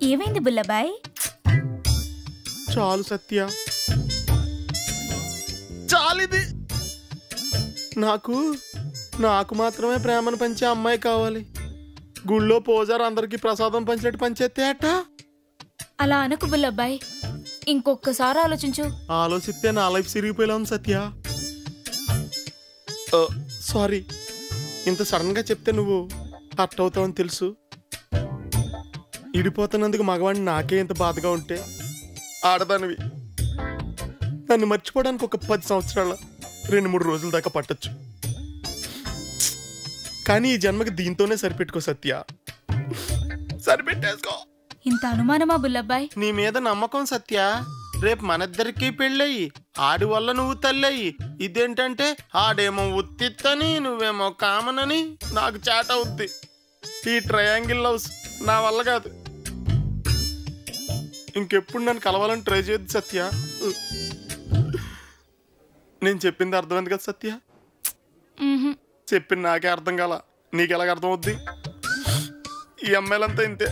ఏమైంది బుల్లబాయ్? చాలు సత్య, చాలిది. నాకు మాత్రమే ప్రేమను పంచే అమ్మాయి కావాలి. గుళ్ళో పూజారు అందరికి ప్రసాదం పంచినట్టు పంచేస్తే అట. అలా అనకు బుల్లబాయ్, ఇంకొకసారి ఆలోచించు. ఆలోచిస్తే నా లైఫ్ సిరిగిపోయేలా ఉంది సత్య. సారీ, ఇంత సడన్ గా చెప్తే నువ్వు హర్ట్ అవుతావని తెలుసు. ఇడిపోతున్నందుకు మగవాడిని నాకే ఇంత బాధగా ఉంటే, ఆడదానివి నన్ను మర్చిపోవడానికి ఒక 10 సంవత్సరాల 2-3 రోజుల దాకా పట్టొచ్చు. కానీ ఈ జన్మకి దీంతోనే సరిపెట్టుకో సత్య, సరిపెట్టేసుకో. ఇంత అనుమానమా బుల్లబాయ్? నీ మీద నమ్మకం సత్య. రేపు మనిద్దరికి పెళ్ళయి, ఆడి వల్ల నువ్వు తల్లయి. ఇదేంటంటే ఆడేమో ఉత్తిత్తని, నువ్వేమో కామనని నాకు చాట అవుద్ది. ఈ ట్రయాంగిల్ లవ్స్ నా వల్ల కాదు. ఇంకెప్పుడు నన్ను కలవాలని ట్రై చేయొద్దు సత్య. నేను చెప్పింది అర్థమైంది కదా సత్య? చెప్పింది నాకే అర్థం కాల, నీకెలాగ అర్థం అవుద్ది? ఈ అమ్మాయిలంతా ఇంతే.